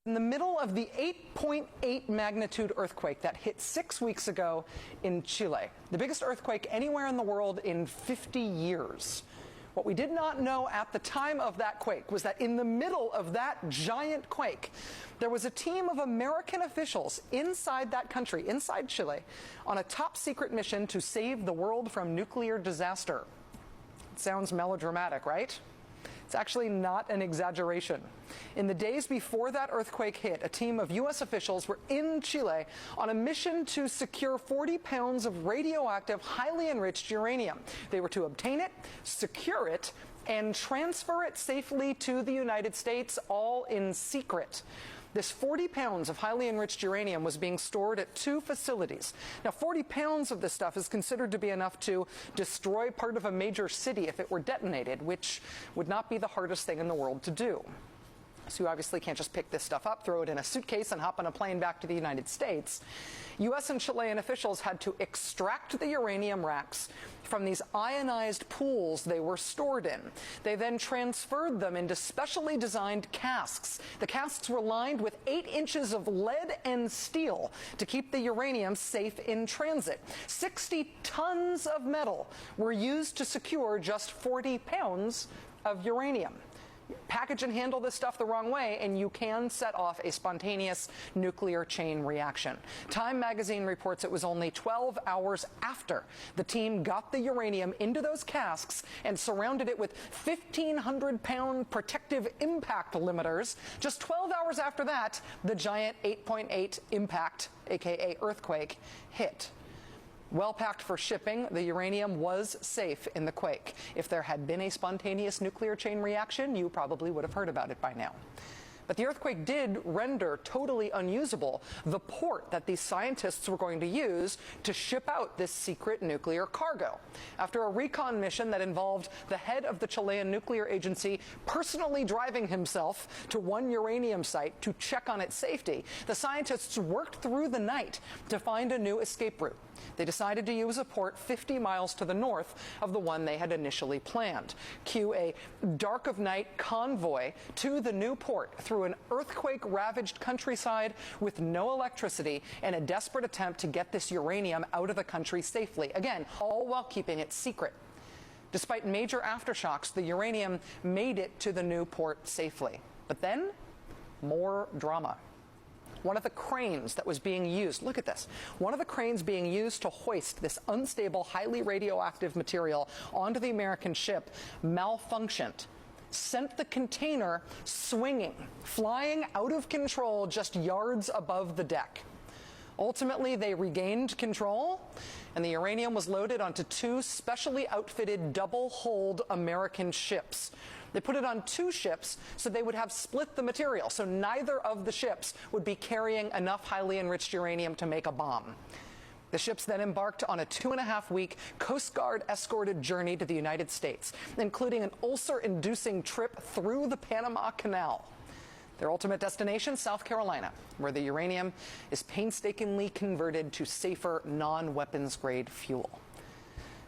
In the middle of the 8.8 magnitude earthquake that hit 6 weeks ago in Chile, the biggest earthquake anywhere in the world in 50 years. What we did not know at the time of that quake was that in the middle of that giant quake, there was a team of American officials inside that country, inside Chile, on a top secret mission to save the world from nuclear disaster. It sounds melodramatic, right? It's actually not an exaggeration. In the days before that earthquake hit, a team of U.S. officials were in Chile on a mission to secure 40 pounds of radioactive, highly enriched uranium. They were to obtain it, secure it, and transfer it safely to the United States, all in secret. This 40 pounds of highly enriched uranium was being stored at two facilities. Now, 40 pounds of this stuff is considered to be enough to destroy part of a major city if it were detonated, which would not be the hardest thing in the world to do. So you obviously can't just pick this stuff up, throw it in a suitcase, and hop on a plane back to the United States. U.S. and Chilean officials had to extract the uranium racks from these ionized pools they were stored in. They then transferred them into specially designed casks. The casks were lined with 8 inches of lead and steel to keep the uranium safe in transit. 60 tons of metal were used to secure just 40 pounds of uranium. Package and handle this stuff the wrong way, and you can set off a spontaneous nuclear chain reaction. Time magazine reports it was only 12 hours after the team got the uranium into those casks and surrounded it with 1,500-pound protective impact limiters. Just 12 hours after that, the giant 8.8 impact, aka earthquake, hit. Well packed for shipping, the uranium was safe in the quake. If there had been a spontaneous nuclear chain reaction, you probably would have heard about it by now. But the earthquake did render totally unusable the port that these scientists were going to use to ship out this secret nuclear cargo. After a recon mission that involved the head of the Chilean nuclear agency personally driving himself to one uranium site to check on its safety, the scientists worked through the night to find a new escape route. They decided to use a port 50 miles to the north of the one they had initially planned. Cue a dark of night convoy to the new port through an earthquake-ravaged countryside with no electricity and a desperate attempt to get this uranium out of the country safely. Again, all while keeping it secret. Despite major aftershocks, the uranium made it to the new port safely. But then, more drama. One of the cranes that was being used, look at this, one of the cranes being used to hoist this unstable, highly radioactive material onto the American ship malfunctioned, sent the container swinging, flying out of control just yards above the deck. Ultimately, they regained control, and the uranium was loaded onto 2 specially outfitted double-hulled American ships. They put it on 2 ships so they would have split the material, so neither of the ships would be carrying enough highly enriched uranium to make a bomb. The ships then embarked on a 2.5-week Coast Guard escorted journey to the United States, including an ulcer-inducing trip through the Panama Canal. Their ultimate destination, South Carolina, where the uranium is painstakingly converted to safer, non-weapons grade fuel.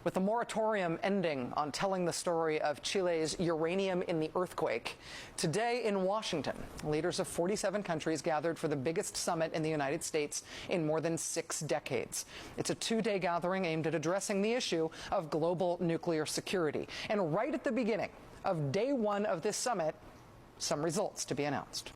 With the moratorium ending on telling the story of Chile's uranium in the earthquake, today in Washington, leaders of 47 countries gathered for the biggest summit in the United States in more than 6 decades. It's a 2-day gathering aimed at addressing the issue of global nuclear security. And right at the beginning of day 1 of this summit, some results to be announced.